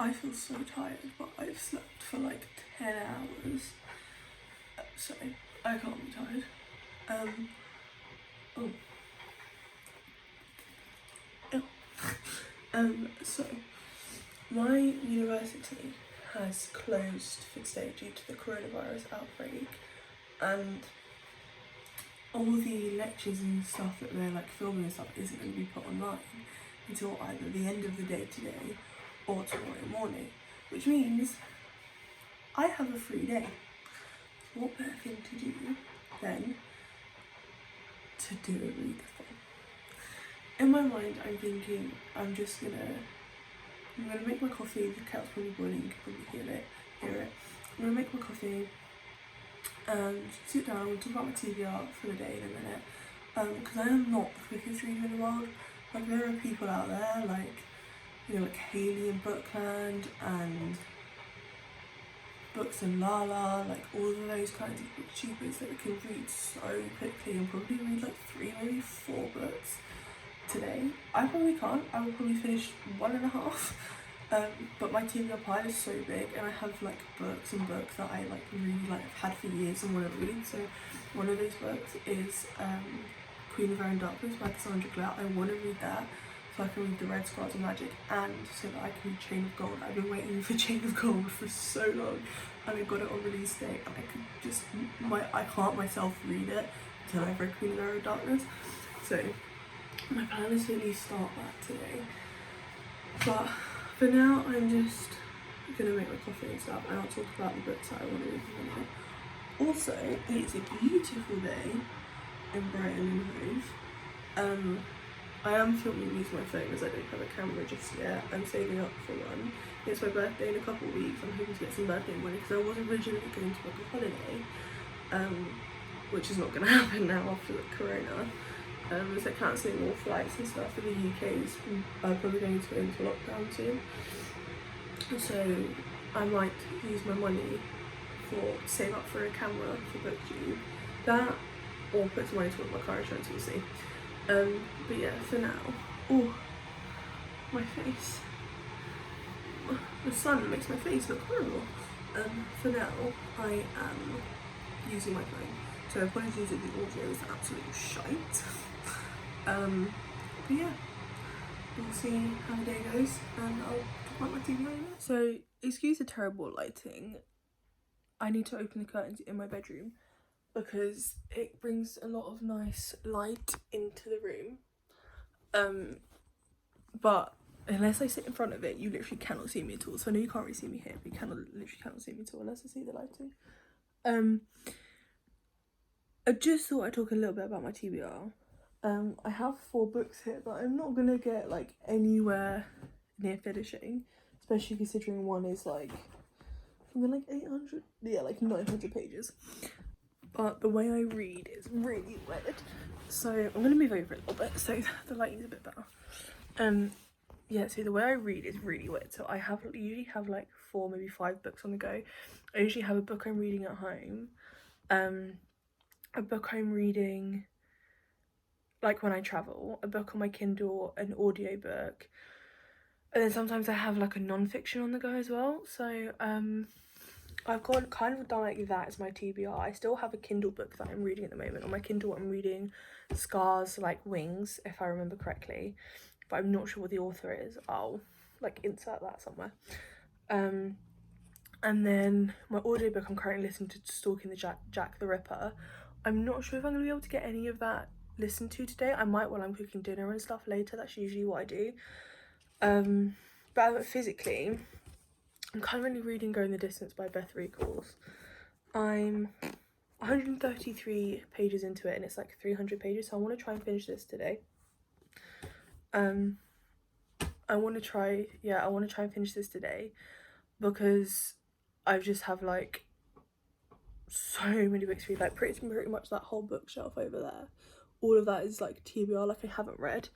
I feel so tired, but I've slept for like 10 hours, so I can't be tired. So my university has closed for today due to the coronavirus outbreak, and all the lectures and stuff that they're like filming and stuff isn't going to be put online until either the end of the day today or tomorrow morning, which means I have a free day. What better thing to do than to do a readathon? In my mind, I'm thinking I'm gonna make my coffee. The kettle's probably boiling. You can probably hear it. I'm gonna make my coffee and sit down and talk about my TBR for the day in a minute. Because I am not the quickest reader in the world. Like, there are people out there like, you know, like Haley and Bookland and Books and Lala, like all of those kinds of booktubers that can read so quickly and probably read like 3, maybe 4 books today. I probably can't. I will probably finish 1.5. But my TBR pile is so big, and I have like books and books that I like really like have had for years and want to read. So one of those books is Queen of Air and Darkness by Cassandra Clare. I want to read that so I can read The Red Scrolls of Magic, and so that I can read Chain of Gold. I've been waiting for Chain of Gold for so long, and I got it on release day, and I could just I can't myself read it until I've read Queen of Air and Darkness. So my plan is to at least start that today. But for now, I'm just gonna make my coffee and stuff, and I'll talk about the books that I want to read for now. Also, it's a beautiful day in Brighton and Hove. I am filming using my phone as I don't have a camera just yet. I'm saving up for one. It's my birthday in a couple of weeks. I'm hoping to get some birthday money because I was originally going to book a holiday, which is not going to happen now after the corona. As they're cancelling all flights and stuff in the UK is probably going to go into lockdown soon. So I might use my money for save up for a camera for BookTube. That, or put some money towards my car insurance, we'll see. But yeah, for now, oh, my face. The sun makes my face look horrible. For now, I am using my phone. So apologies if the audio is absolute shite. But yeah, we'll see how the day goes, and I'll talk about my TV later. So, excuse the terrible lighting. I need to open the curtains in my bedroom because it brings a lot of nice light into the room. But unless I sit in front of it, you literally cannot see me at all. So I know you can't really see me here, but you literally cannot see me at all unless I see the lighting. I just thought I'd talk a little bit about my TBR. I have 4 books here, but I'm not gonna get like anywhere near finishing, especially considering one is like something like 800, yeah, like 900 pages. But the way I read is really weird, so I'm gonna move over a little bit so the lighting's a bit better. Yeah, so the way I read is really weird. So I usually have like 4, maybe 5 books on the go. I usually have a book I'm reading at home, a book I'm reading like when I travel, a book on my Kindle, an audiobook, and then sometimes I have like a non-fiction on the go as well. So I've got kind of done like that as my TBR. I still have a Kindle book that I'm reading at the moment. On my Kindle I'm reading Scars Like Wings, if I remember correctly, but I'm not sure what the author is. I'll like insert that somewhere. And then my audiobook I'm currently listening to Stalking the Jack the Ripper. I'm not sure if I'm going to be able to get any of that listened to today. I might while I'm cooking dinner and stuff later. That's usually what I do. But physically, I'm currently reading Going the Distance by Beth Recalls. I'm 133 pages into it and it's like 300 pages, so I want to try and finish this today. I want to try and finish this today because I just have like so many books to read, like pretty much that whole bookshelf over there. All of that is like TBR, like I haven't read.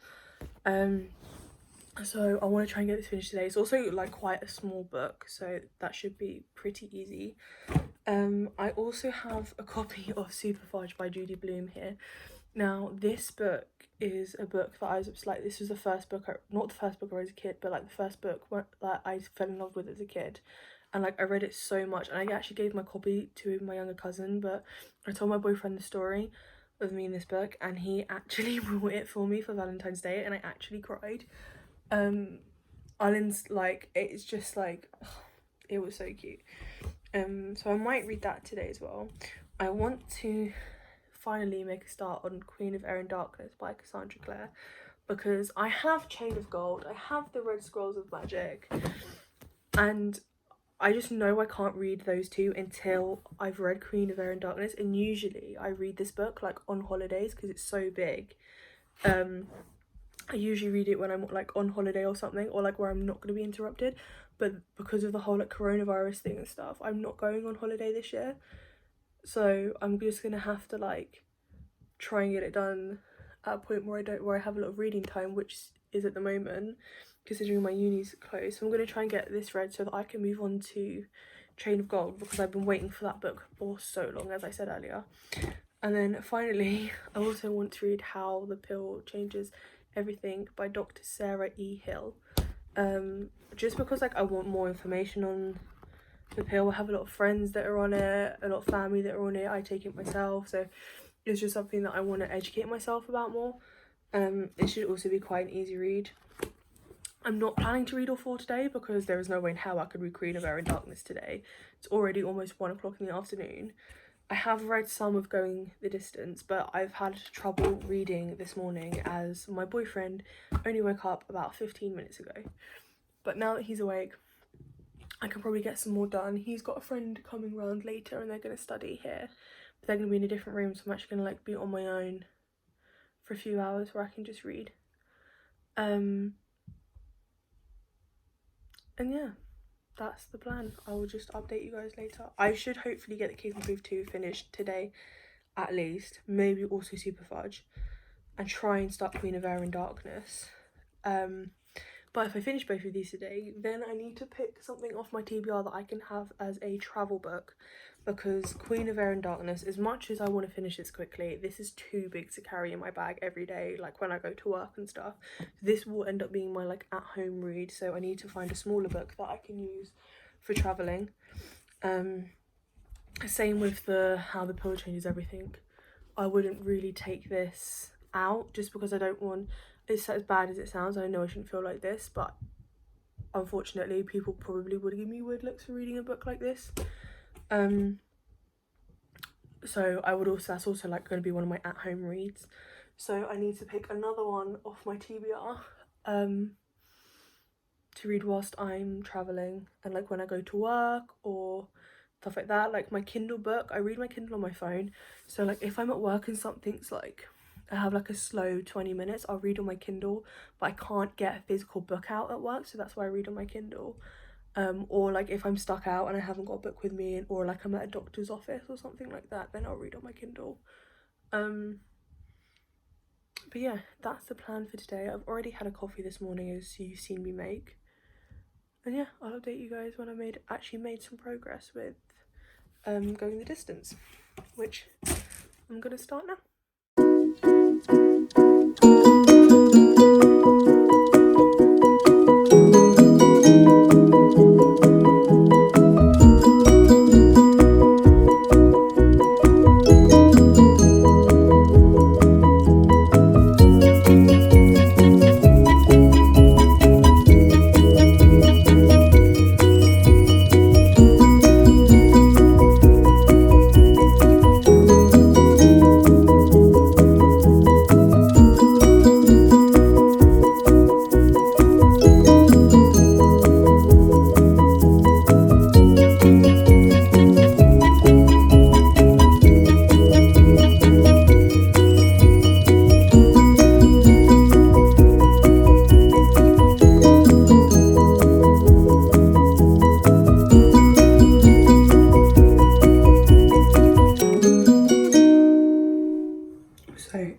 So I want to try and get this finished today. It's also like quite a small book, so that should be pretty easy. I also have a copy of Superfudge by Judy Blume here. Now, this book is a book that I was like, this was the first book, not the first book I read as a kid, but like the first book that I fell in love with as a kid. And like, I read it so much, and I actually gave my copy to my younger cousin, but I told my boyfriend the story of me in this book, and he actually bought it for me for Valentine's Day, and I actually cried. Islands, like, it's just like, it was so cute. So I might read that today as well. I want to finally make a start on Queen of Air and Darkness by Cassandra Clare, because I have Chain of Gold, I have the Red Scrolls of Magic, and I just know I can't read those two until I've read Queen of Air and Darkness. And usually I read this book like on holidays because it's so big. I usually read it when I'm like on holiday or something, or like where I'm not going to be interrupted. But because of the whole like coronavirus thing and stuff, I'm not going on holiday this year, so I'm just gonna have to like try and get it done at a point where I have a lot of reading time, which is at the moment, considering my uni's closed. So I'm going to try and get this read so that I can move on to Chain of Gold, because I've been waiting for that book for so long, as I said earlier. And then finally, I also want to read How the Pill Changes Everything by Dr. Sarah E. Hill. Just because like I want more information on the pill. I have a lot of friends that are on it, a lot of family that are on it. I take it myself, so it's just something that I want to educate myself about more. It should also be quite an easy read. I'm not planning to read all 4 today because there is no way in hell I could read Queen of Air and Darkness today. It's already almost 1 o'clock in the afternoon. I have read some of Going the Distance, but I've had trouble reading this morning as my boyfriend only woke up about 15 minutes ago. But now that he's awake, I can probably get some more done. He's got a friend coming round later and they're going to study here. But they're going to be in a different room, so I'm actually going to like be on my own for a few hours where I can just read. And yeah, that's the plan. I will just update you guys later. I should hopefully get the Cave and Proof 2 finished today, at least. Maybe also Super Fudge. And try and start Queen of Air and Darkness. But if I finish both of these today, then I need to pick something off my TBR that I can have as a travel book, because Queen of Air and Darkness, as much as I want to finish this quickly, this is too big to carry in my bag every day, like when I go to work and stuff. This will end up being my like at-home read, so I need to find a smaller book that I can use for travelling. Same with the How the Pill Changes Everything. I wouldn't really take this out just because I don't want, it's as bad as it sounds. I know I shouldn't feel like this, but unfortunately people probably would give me weird looks for reading a book like this. So I would also, that's also like going to be one of my at-home reads, so I need to pick another one off my TBR to read whilst I'm traveling and like when I go to work or stuff like that. Like my Kindle book, I read my Kindle on my phone, so like if I'm at work and something's like, I have like a slow 20 minutes, I'll read on my Kindle, but I can't get a physical book out at work, so that's why I read on my Kindle. Or like if I'm stuck out and I haven't got a book with me, or like I'm at a doctor's office or something like that, then I'll read on my Kindle. But yeah, that's the plan for today. I've already had a coffee this morning, as you've seen me make. And yeah, I'll update you guys when I actually made some progress with Going the Distance, which I'm gonna start now.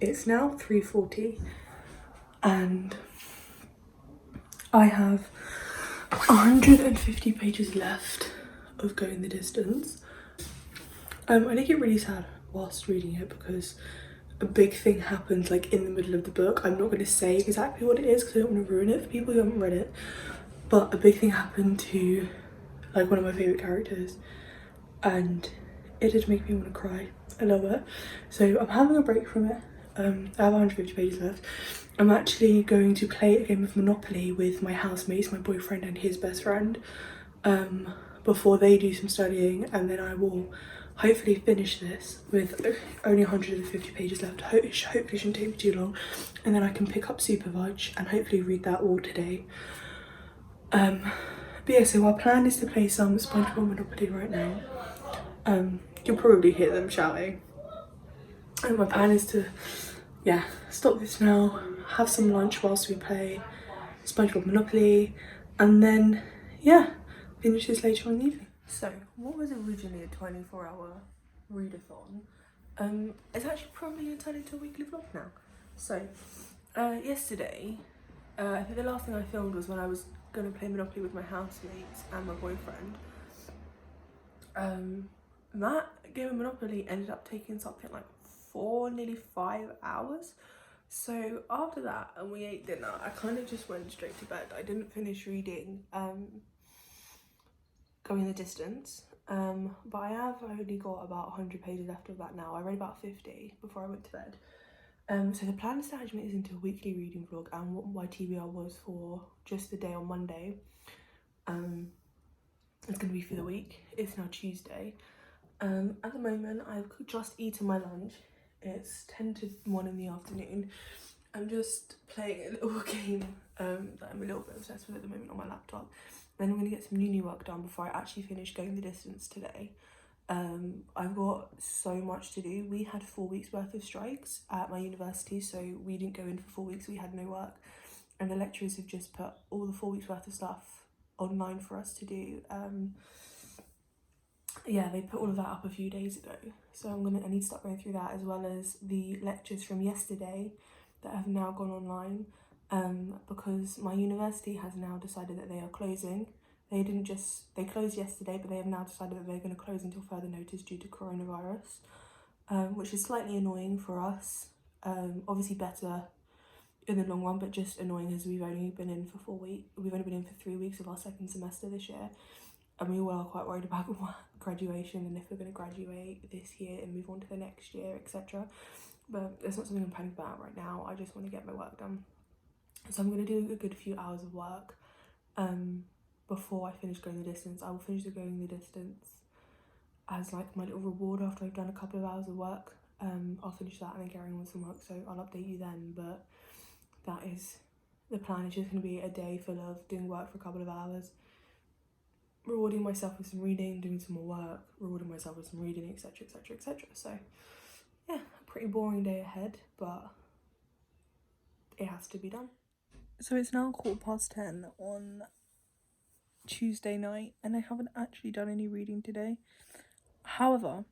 It's now 3:40 and I have 150 pages left of Going the Distance. I did get really sad whilst reading it because a big thing happens like in the middle of the book. I'm not going to say exactly what it is because I don't want to ruin it for people who haven't read it, but a big thing happened to like one of my favourite characters, and it did make me want to cry a little bit. So I'm having a break from it. I have 150 pages left. I'm actually going to play a game of Monopoly with my housemates, my boyfriend and his best friend, before they do some studying, and then I will hopefully finish this with only 150 pages left. Hopefully it shouldn't take me too long, and then I can pick up Super Vudge and hopefully read that all today. But yeah, so our plan is to play some SpongeBob Monopoly right now. You'll probably hear them shouting. And my plan is to, yeah, stop this now, have some lunch whilst we play SpongeBob Monopoly, and then, yeah, finish this later on in the evening. So, what was originally a 24-hour readathon, it's actually probably going to turn into a weekly vlog now. So, yesterday, I think the last thing I filmed was when I was going to play Monopoly with my housemates and my boyfriend. That game of Monopoly ended up taking something like 4, nearly 5 hours. So after that, and we ate dinner, I kind of just went straight to bed. I didn't finish reading Going the Distance, but I have only got about 100 pages left of that now. I read about 50 before I went to bed. So the plan is to actually make this into a weekly reading vlog, and what my TBR was for just the day on Monday. It's going to be for the week. It's now Tuesday. At the moment, I've just eaten my lunch. It's 10 to 1 in the afternoon. I'm just playing a little game that I'm a little bit obsessed with at the moment on my laptop. Then I'm going to get some uni work done before I actually finish Going the Distance today. I've got so much to do. We had 4 weeks worth of strikes at my university, so we didn't go in for 4 weeks. We had no work, and the lecturers have just put all the 4 weeks worth of stuff online for us to do. Yeah, they put all of that up a few days ago, so I need to start going through that, as well as the lectures from yesterday that have now gone online, because my university has now decided that they are closing. They closed yesterday, but they have now decided that they're going to close until further notice due to coronavirus, which is slightly annoying for us. Obviously better in the long run, but just annoying as we've only been in for 4 weeks. We've only been in for 3 weeks of our second semester this year, and we all are quite worried about graduation and if we're going to graduate this year and move on to the next year, etc. But it's not something I'm panicking about right now. I just want to get my work done. So I'm going to do a good few hours of work before I finish Going the Distance. I will finish the Going the Distance as like my little reward after I've done a couple of hours of work. I'll finish that and then carry on with some work, so I'll update you then. But that is the plan. It's just going to be a day full of doing work for a couple of hours, rewarding myself with some reading, doing some more work, rewarding myself with some reading, etc, etc, etc. So yeah, a pretty boring day ahead, but it has to be done. So it's now 10:15 on Tuesday night, and I haven't actually done any reading today. However,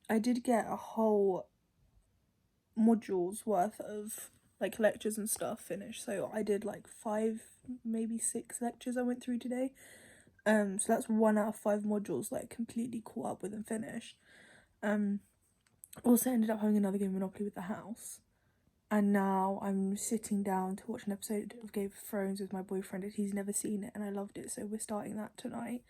I did get a whole module's worth of like lectures and stuff finished. So I did like 5, maybe 6 lectures I went through today. So that's 1 out of 5 modules like completely caught up with and finished. Also ended up having another game of Monopoly with the house, and now I'm sitting down to watch an episode of Game of Thrones with my boyfriend, and he's never seen it and I loved it, so we're starting that tonight.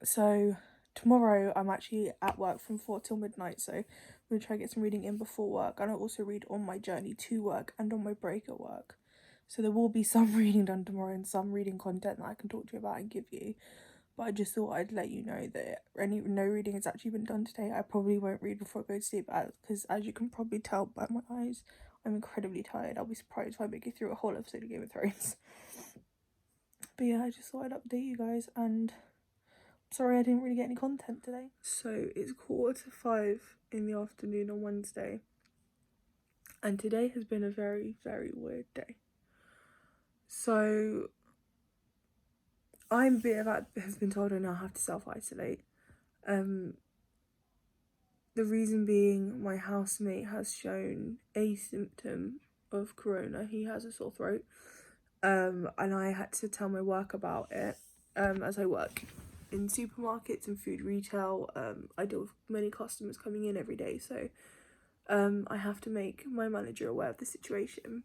So tomorrow I'm actually at work from 4 till midnight, so I'm going to try and get some reading in before work, and I'll also read on my journey to work and on my break at work. So there will be some reading done tomorrow and some reading content that I can talk to you about and give you. But I just thought I'd let you know that no reading has actually been done today. I probably won't read before I go to sleep, because as you can probably tell by my eyes, I'm incredibly tired. I'll be surprised if I make it through a whole episode of Game of Thrones. But yeah, I just thought I'd update you guys, and sorry I didn't really get any content today. So it's 4:45 in the afternoon on Wednesday, and today has been a very, very weird day. So I'm a bit about has been told I now have to self-isolate. The reason being, my housemate has shown a symptom of corona. He has a sore throat, and I had to tell my work about it, as I work in supermarkets and food retail. I deal with many customers coming in every day, so I have to make my manager aware of the situation.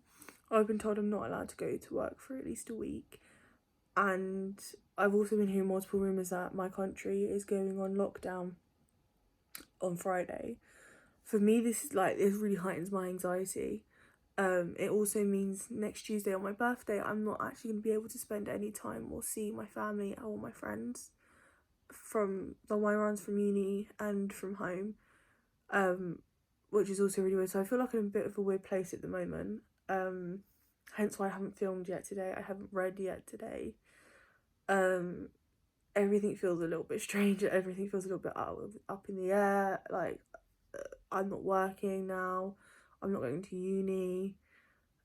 I've been told I'm not allowed to go to work for at least a week, and I've also been hearing multiple rumours that my country is going on lockdown on Friday. For me, this really heightens my anxiety. It also means next Tuesday on my birthday, I'm not actually going to be able to spend any time or see my family or my friends from my runs from uni and from home, which is also really weird. So I feel like I'm in a bit of a weird place at the moment. Hence why I haven't filmed yet today. I haven't read yet today. Everything feels a little bit strange. Everything feels a little bit up in the air. Like, I'm not working now. I'm not going to uni,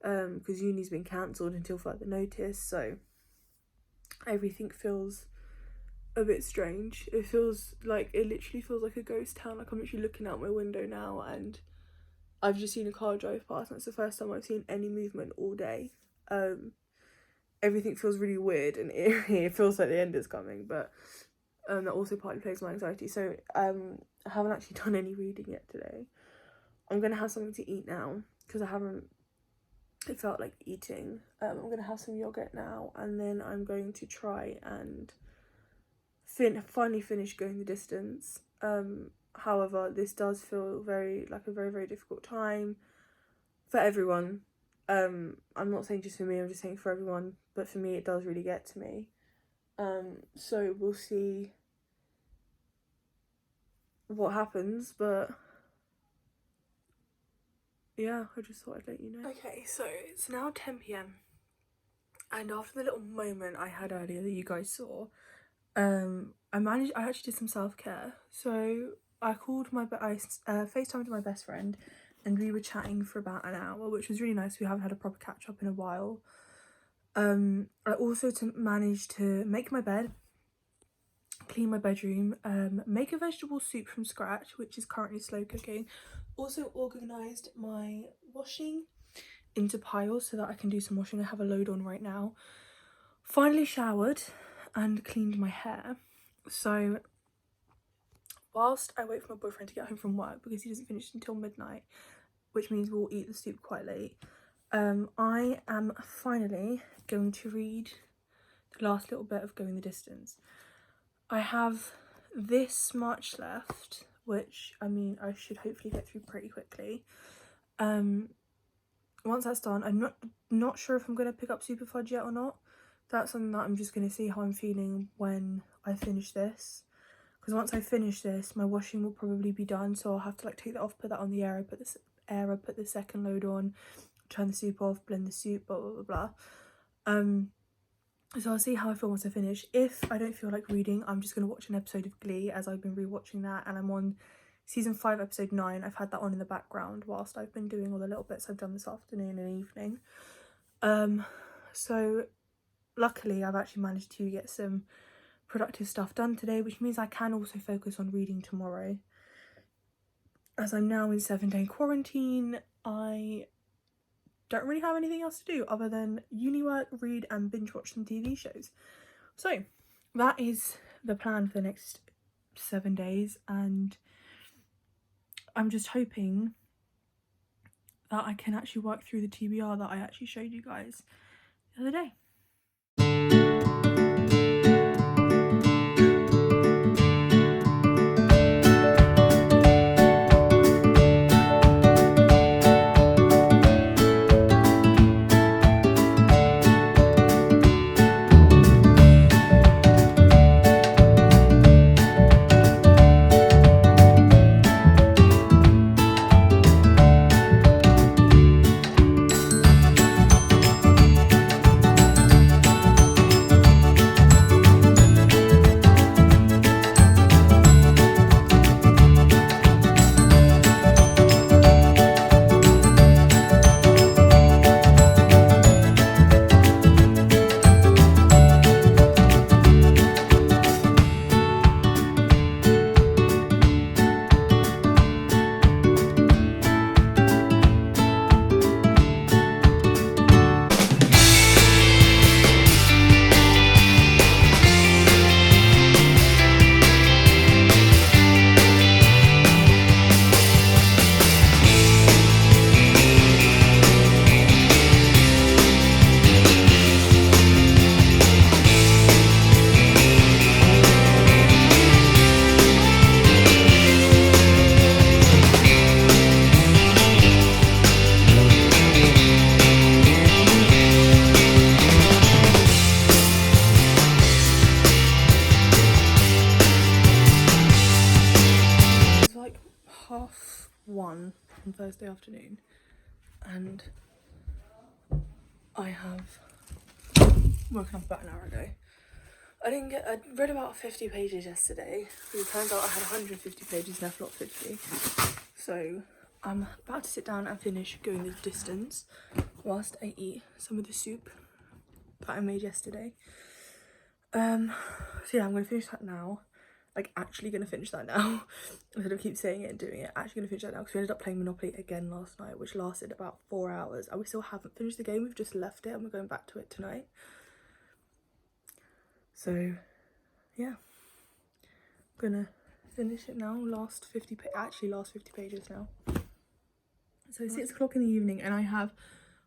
because uni's been cancelled until further notice. So everything feels a bit strange. It literally feels like a ghost town. Like, I'm literally looking out my window now and I've just seen a car drive past, and it's the first time I've seen any movement all day. Everything feels really weird and eerie. It feels like the end is coming, but that also partly plays my anxiety. So I haven't actually done any reading yet today. I'm gonna have something to eat now because it felt like eating. I'm gonna have some yogurt now, and then I'm going to try and finally finish going the distance. However, this does feel very very difficult time for everyone. I'm not saying just for me, I'm just saying for everyone, but for me it does really get to me. So we'll see what happens, but yeah, I just thought I'd let you know. Okay, so it's now 10 p.m. and after the little moment I had earlier that you guys saw, I actually did some self-care. So I FaceTimed my best friend and we were chatting for about an hour, which was really nice. We haven't had a proper catch up in a while. I also managed to make my bed, clean my bedroom, make a vegetable soup from scratch, which is currently slow cooking. Also organised my washing into piles so that I can do some washing. I have a load on right now. Finally showered and cleaned my hair. So whilst I wait for my boyfriend to get home from work, because he doesn't finish until midnight, which means we'll eat the soup quite late, I am finally going to read the last little bit of Going the Distance. I have this much left, which, I mean, I should hopefully get through pretty quickly. Once that's done, I'm not sure if I'm going to pick up Super Fudge yet or not. That's something that I'm just going to see how I'm feeling when I finish this. Because once I finish this, my washing will probably be done, so I'll have to take that off, put that on the air, put the second load on, turn the soup off, blend the soup, blah blah blah blah. So I'll see how I feel once I finish. If I don't feel like reading, I'm just going to watch an episode of Glee, as I've been rewatching that, and I'm on season 5 episode 9. I've had that on in the background whilst I've been doing all the little bits I've done this afternoon and evening. So luckily I've actually managed to get some productive stuff done today, which means I can also focus on reading tomorrow. As I'm now in 7-day quarantine, I don't really have anything else to do other than uni work, read and binge watch some TV shows. So that is the plan for the next 7 days, and I'm just hoping that I can actually work through the TBR that I actually showed you guys the other day. 1 on Thursday afternoon, and I have woken up about an hour ago. I read about 50 pages yesterday, but it turns out I had 150 pages left, not 50. So I'm about to sit down and finish Going the Distance whilst I eat some of the soup that I made yesterday. So yeah, I'm gonna finish that now. Like, actually gonna finish that now. Instead of keep saying it and doing it, actually gonna finish that now, because we ended up playing Monopoly again last night, which lasted about 4 hours, and we still haven't finished the game. We've just left it and we're going back to it tonight. So yeah, I'm gonna finish it now. Last 50 pages now. So it's 6 o'clock in the evening and I have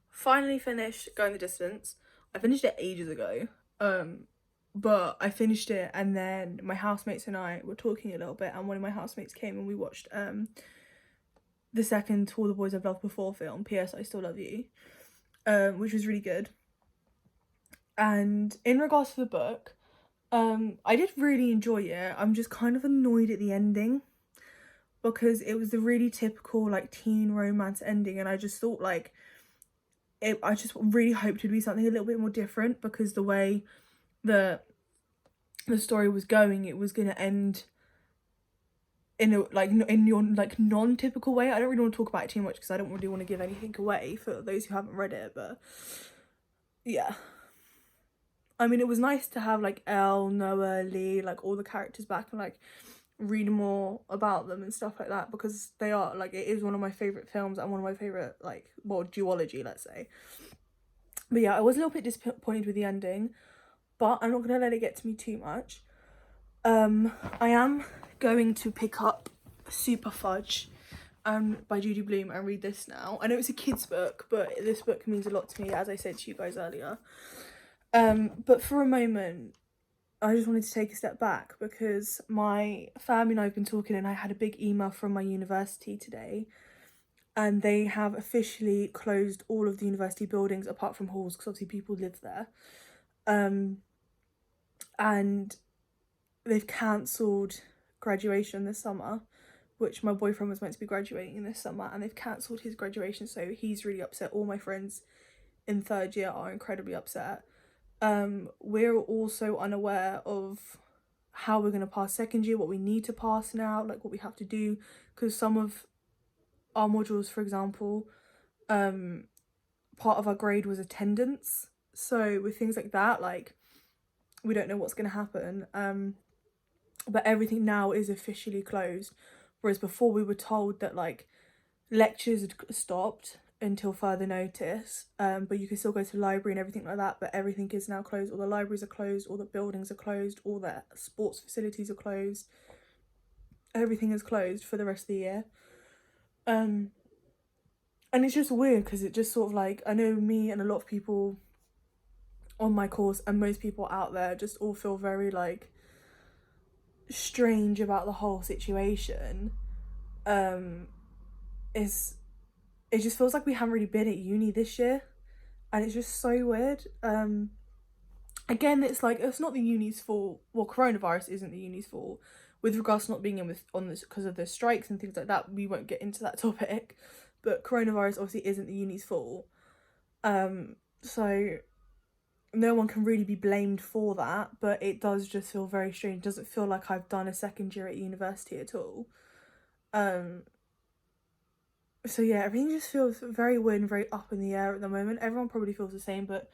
finally finished Going the Distance. I finished it ages ago, but I finished it, and then my housemates and I were talking a little bit, and one of my housemates came and we watched the second To All the Boys I've Loved Before film, P.S. I Still Love You, which was really good. And in regards to the book, I did really enjoy it. I'm just kind of annoyed at the ending, because it was the really typical like teen romance ending, and I just thought like I just really hoped it would be something a little bit more different, because the way the story was going, it was going to end in a in your like non-typical way. I don't really want to talk about it too much because I don't really want to give anything away for those who haven't read it, but yeah. I mean, it was nice to have like Elle, Noah, Lee, like all the characters back, and like read more about them and stuff like that, because they are like, it is one of my favorite films and one of my favorite like, well, duology, let's say. But yeah, I was a little bit disappointed with the ending, but I'm not gonna let it get to me too much. I am going to pick up Super Fudge by Judy Blume and read this now. I know it's a kid's book, but this book means a lot to me, as I said to you guys earlier. But for a moment, I just wanted to take a step back, because my family and I have been talking, and I had a big email from my university today, and they have officially closed all of the university buildings apart from halls, because obviously people live there. And they've cancelled graduation this summer, which my boyfriend was meant to be graduating this summer, and they've cancelled his graduation, so he's really upset. All my friends in third year are incredibly upset. We're also unaware of how we're going to pass second year, what we need to pass now, like what we have to do, because some of our modules, for example, part of our grade was attendance, so with things like that, like, we don't know what's going to happen. But everything now is officially closed, whereas before we were told that like lectures had stopped until further notice, but you can still go to the library and everything like that, but everything is now closed. All the libraries are closed, all the buildings are closed, all the sports facilities are closed, everything is closed for the rest of the year. And it's just weird, because it just sort of like, I know me and a lot of people on my course and most people out there just all feel very like strange about the whole situation. It just feels like we haven't really been at uni this year, and it's just so weird. Again, it's like, it's not the uni's fault. Well, coronavirus isn't the uni's fault with regards to not being on this because of the strikes and things like that. We won't get into that topic, but coronavirus obviously isn't the uni's fault. So no one can really be blamed for that, but it does just feel very strange. It doesn't feel like I've done a second year at university at all. So yeah, everything just feels very weird and very up in the air at the moment. Everyone probably feels the same, but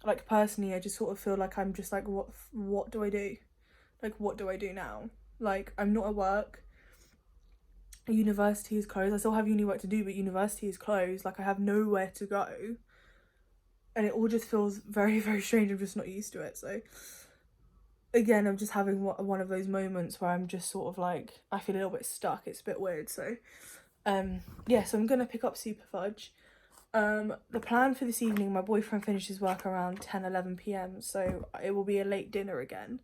like personally, I just sort of feel like I'm just like, what do I do? Like, what do I do now? Like, I'm not at work. University is closed. I still have uni work to do, but university is closed. Like, I have nowhere to go. And it all just feels very, very strange. I'm just not used to it. So again, I'm just having one of those moments where I'm just sort of like, I feel a little bit stuck. It's a bit weird. So yeah, so I'm gonna pick up Super Fudge. The plan for this evening, my boyfriend finishes work around 10-11 p.m, so it will be a late dinner again.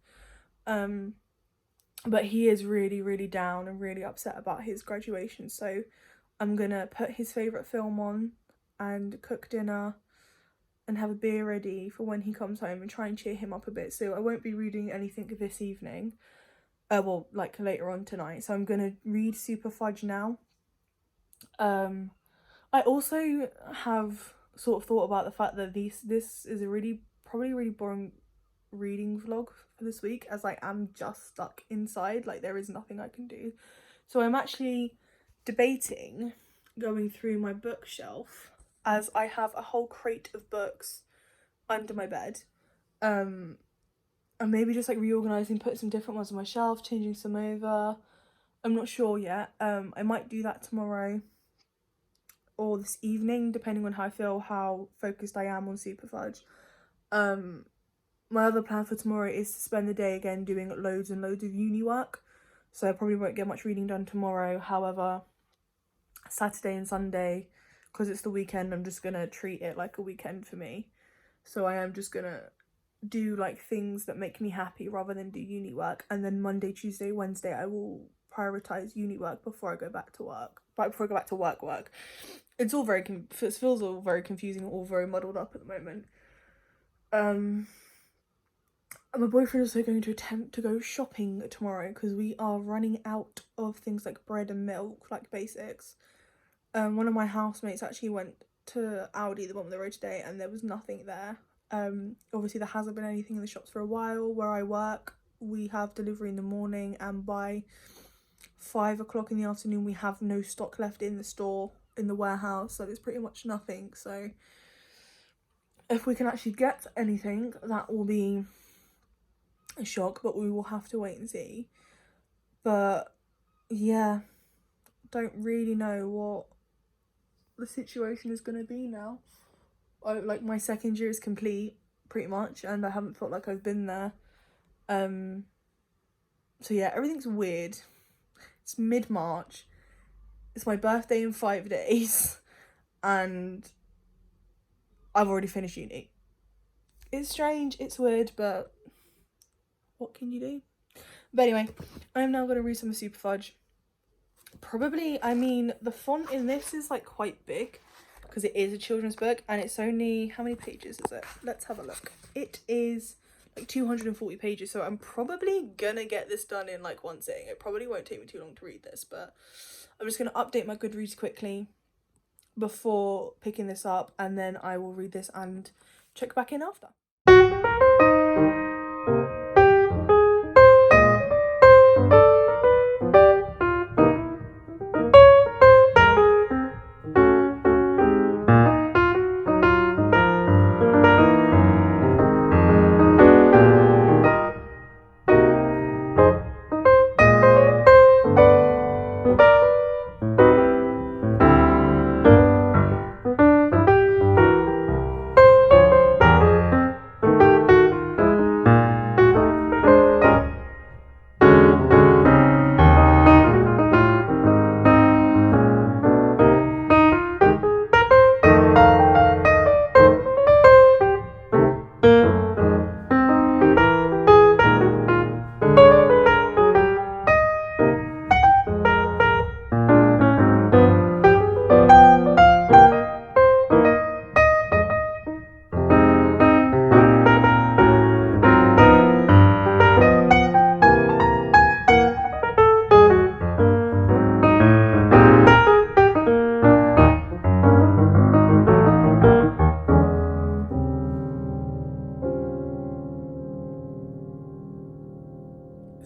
But he is really, really down and really upset about his graduation, so I'm gonna put his favourite film on and cook dinner and have a beer ready for when he comes home and try and cheer him up a bit. So I won't be reading anything this evening, well, like later on tonight, so I'm gonna read Super Fudge now. I also have sort of thought about the fact that this is a probably really boring reading vlog for this week, as I am just stuck inside, like there is nothing I can do. So I'm actually debating going through my bookshelf, as I have a whole crate of books under my bed, and maybe just like reorganizing, put some different ones on my shelf, changing some over. I'm not sure yet. I might do that tomorrow or this evening, depending on how I feel, how focused I am on Super Fudge. My other plan for tomorrow is to spend the day again doing loads and loads of uni work, so I probably won't get much reading done tomorrow. However, Saturday and Sunday, because it's the weekend, I'm just gonna treat it like a weekend for me. So I am just gonna do like things that make me happy rather than do uni work, and then Monday, Tuesday, Wednesday I will prioritize uni work before I go back to work. But before I go back to work. It's all very it feels all very confusing, all very muddled up at the moment. My boyfriend is also going to attempt to go shopping tomorrow because we are running out of things like bread and milk, like basics. One of my housemates actually went to Aldi, the one on the road today, and there was nothing there. Obviously there hasn't been anything in the shops for a while. Where I work, we have delivery in the morning, and by 5 o'clock in the afternoon we have no stock left in the store, in the warehouse, so there's pretty much nothing. So if we can actually get anything, that will be a shock, but we will have to wait and see. But yeah, don't really know what the situation is going to be now. Like my second year is complete pretty much, and I haven't felt like I've been there. So yeah, everything's weird. It's mid-March, it's my birthday in 5 days, and I've already finished uni. It's strange, it's weird, but what can you do? But anyway, I'm now going to read some of Super Fudge. Probably, I mean, the font in this is like quite big because it is a children's book, and it's only, how many pages is it? Let's have a look. It is like 240 pages, so I'm probably gonna get this done in like one sitting. It probably won't take me too long to read this, but I'm just gonna update my Goodreads quickly before picking this up, and then I will read this and check back in after.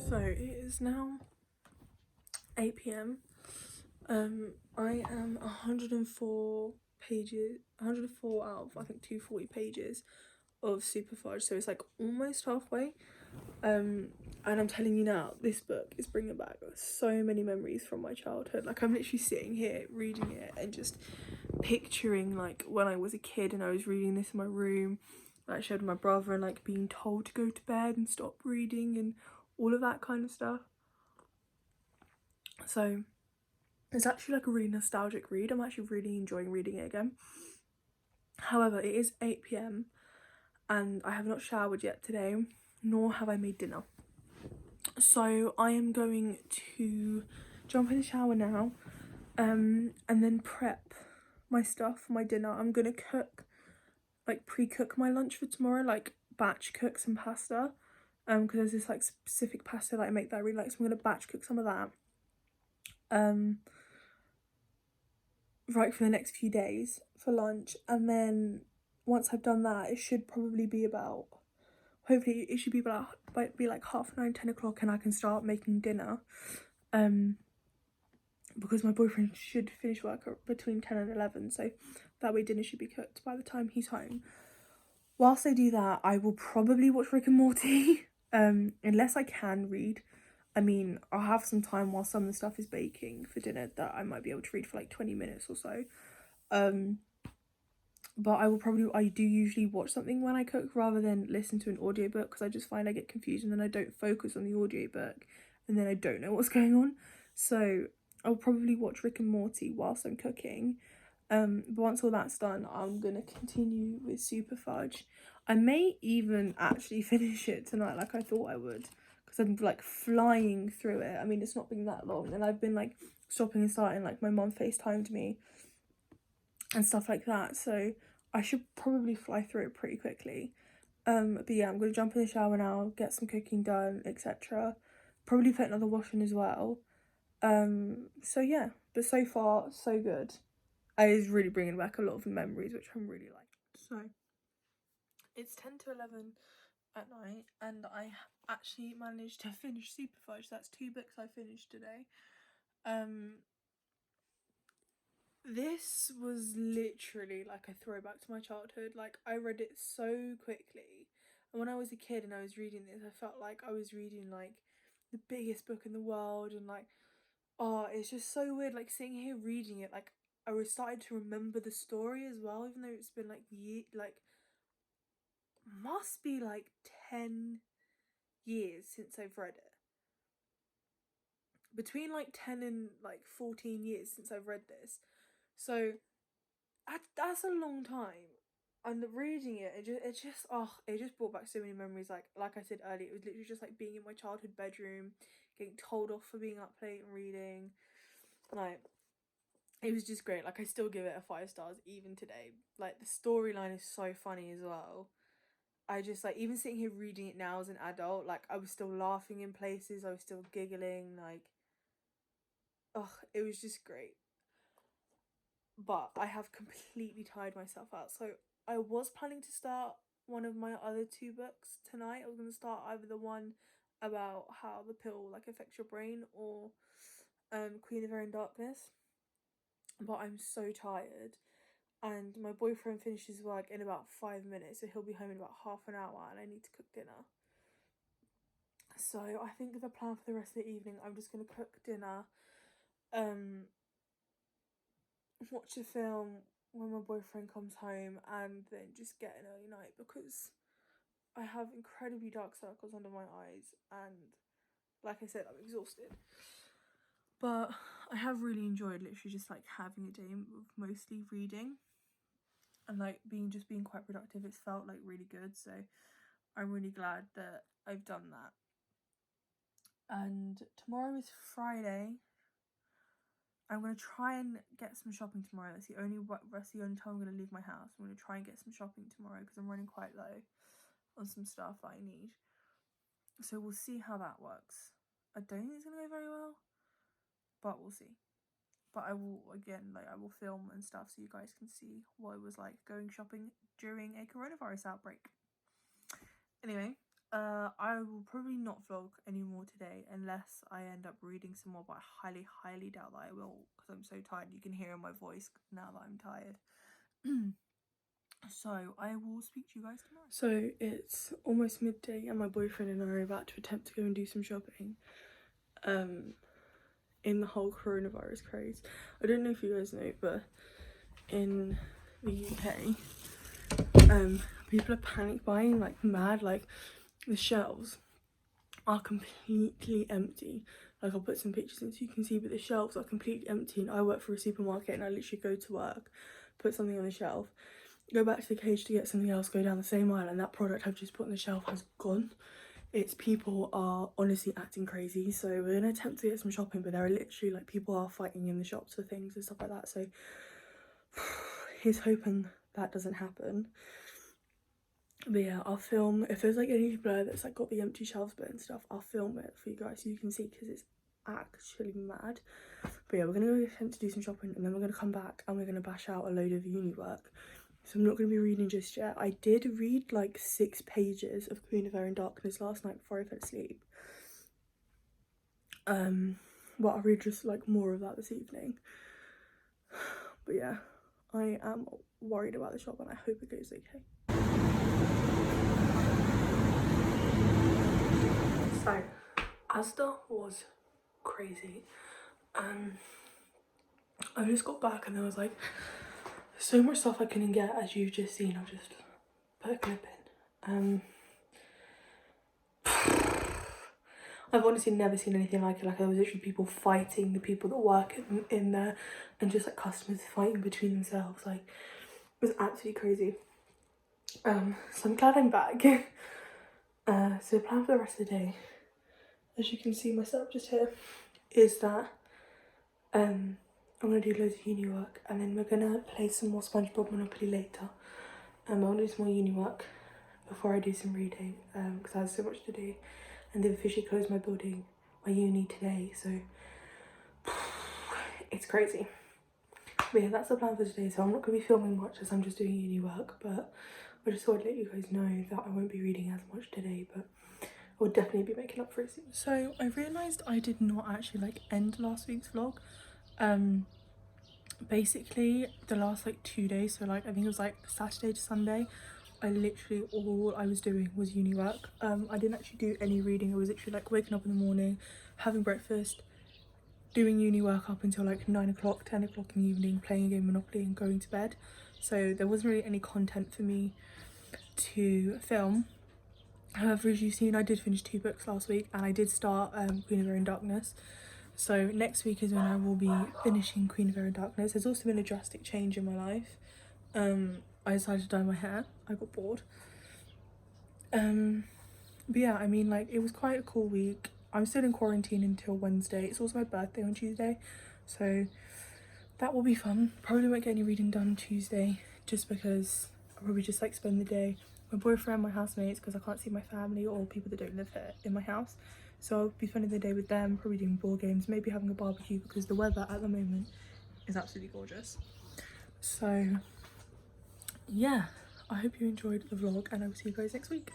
So it is now 8 p.m. I am 104 out of I think 240 pages of Super Fudge, so it's like almost halfway. And I'm telling you now, this book is bringing back so many memories from my childhood. Like I'm literally sitting here reading it and just picturing like when I was a kid and I was reading this in my room, like I showed my brother, and like being told to go to bed and stop reading and all of that kind of stuff. So it's actually like a really nostalgic read. I'm actually really enjoying reading it again. However, it is 8 p.m. and I have not showered yet today, nor have I made dinner. So I am going to jump in the shower now, and then prep my stuff for my dinner. I'm gonna cook, like pre-cook my lunch for tomorrow, like batch cook some pasta, because there's this like specific pasta that I make that I really like, so I'm gonna batch cook some of that. write for the next few days for lunch, and then once I've done that, it should probably be about, hopefully it should be about, might be like 9:30, 10 o'clock, and I can start making dinner. Because my boyfriend should finish work between 10 and 11, so that way dinner should be cooked by the time he's home. Whilst I do that, I will probably watch Rick and Morty, unless I can read. I mean, I'll have some time while some of the stuff is baking for dinner that I might be able to read for like 20 minutes or so. But I do usually watch something when I cook rather than listen to an audiobook, because I just find I get confused and then I don't focus on the audiobook and then I don't know what's going on. So I'll probably watch Rick and Morty whilst I'm cooking. But once all that's done, I'm gonna continue with Super Fudge. I may even actually finish it tonight like I thought I would, because I'm like flying through it. I mean, it's not been that long, and I've been like stopping and starting, like my mum FaceTimed me and stuff like that, so I should probably fly through it pretty quickly. But yeah, I'm gonna jump in the shower now, get some cooking done, etc. Probably put another wash in as well. So yeah, but so far so good. It is really bringing back a lot of memories, which I'm really like. So it's 10 to 11 at night, and I actually managed to finish Super Fudge. That's 2 books I finished today. This was literally like a throwback to my childhood. Like, I read it so quickly, and when I was a kid and I was reading this, I felt like I was reading like the biggest book in the world, and like, oh, it's just so weird, like sitting here reading it, like I was starting to remember the story as well, even though it's been like must be like 10 years since I've read it. Between like 10 and like 14 years since I've read this. So that's a long time. And reading it, it just brought back so many memories. Like I said earlier, it was literally just like being in my childhood bedroom, getting told off for being up late and reading. Like, it was just great. Like, I still give it a 5 stars even today. Like, the storyline is so funny as well. I just, like, even sitting here reading it now as an adult, like, I was still laughing in places, I was still giggling, like, it was just great. But I have completely tired myself out, so I was planning to start one of my other 2 books tonight. I was going to start either the one about how the pill, like, affects your brain, or Queen of Air and Darkness. But I'm so tired, and my boyfriend finishes work in about 5 minutes, so he'll be home in about half an hour, and I need to cook dinner. So I think the plan for the rest of the evening, I'm just gonna cook dinner, watch a film when my boyfriend comes home, and then just get an early night, because I have incredibly dark circles under my eyes, and like I said, I'm exhausted. But I have really enjoyed literally just like having a day of mostly reading and like being quite productive. It's felt like really good, so I'm really glad that I've done that. And tomorrow is Friday. I'm gonna try and get some shopping tomorrow. That's the only time I'm gonna leave my house. I'm gonna try and get some shopping tomorrow because I'm running quite low on some stuff that I need. So we'll see how that works. I don't think it's gonna go very well, but we'll see. But I will, again, like, I will film and stuff so you guys can see what it was like going shopping during a coronavirus outbreak. Anyway, I will probably not vlog anymore today unless I end up reading some more, but I highly doubt that I will, because I'm so tired. You can hear in my voice now that I'm tired. So I will speak to you guys tomorrow. So it's almost midday and my boyfriend and I are about to attempt to go and do some shopping. In the whole coronavirus craze. I don't know if you guys know, but in the UK, people are panic buying like mad. Like, the shelves are completely empty. Like, I'll put some pictures in so you can see, but the shelves are completely empty, and I work for a supermarket and I literally go to work, put something on the shelf, go back to the cage to get something else, go down the same aisle, and that product I've just put on the shelf has gone. It's, people are honestly acting crazy. So we're gonna attempt to get some shopping, but there are literally like people are fighting in the shops for things and stuff like that. So he's hoping that doesn't happen. But yeah, I'll film if there's like any blur that's like got the empty shelves bit and stuff. I'll film it for you guys so you can see, because it's actually mad. But yeah, we're gonna go attempt to do some shopping, and then we're gonna come back and we're gonna bash out a load of uni work. So I'm not gonna be reading just yet. I did read like 6 pages of Queen of Air and Darkness last night before I fell asleep. But I'll read just like more of that this evening. But yeah, I am worried about the shop and I hope it goes okay. So, Asda was crazy. I just got back and there was like so much stuff I couldn't get, as you've just seen. I'll just put a clip in. I've honestly never seen anything like it. Like, there was literally people fighting the people that work in there, and just like customers fighting between themselves. Like, it was absolutely crazy. So I'm glad I'm back. So the plan for the rest of the day, as you can see myself just here, is that I'm gonna do loads of uni work, and then we're gonna play some more SpongeBob Monopoly later. I want to do some more uni work before I do some reading, because I have so much to do, and they've officially closed my building, my uni today, so it's crazy. But yeah, that's the plan for today. So I'm not going to be filming much as I'm just doing uni work, but I just thought I'd let you guys know that I won't be reading as much today, but I will definitely be making up for it soon. So I realised I did not actually like end last week's vlog. Basically the last like 2 days, so like I think it was like Saturday to Sunday, I literally, all I was doing was uni work. I didn't actually do any reading. I was literally like waking up in the morning, having breakfast, doing uni work up until like 9 o'clock, 10 o'clock in the evening, playing a game of Monopoly and going to bed. So there wasn't really any content for me to film. However, as you've seen, I did finish 2 books last week, and I did start Queen of Air and Darkness. So next week is when I will be finishing Queen of Air and Darkness. There's also been a drastic change in my life. I decided to dye my hair. I got bored. But yeah, I mean, like, it was quite a cool week. I'm still in quarantine until Wednesday. It's also my birthday on Tuesday, so that will be fun. Probably won't get any reading done Tuesday, just because I'll probably just like spend the day with my boyfriend, my housemates, because I can't see my family or people that don't live here in my house. So I'll be spending the day with them, probably doing board games, maybe having a barbecue, because the weather at the moment is absolutely gorgeous. So yeah, I hope you enjoyed the vlog, and I will see you guys next week.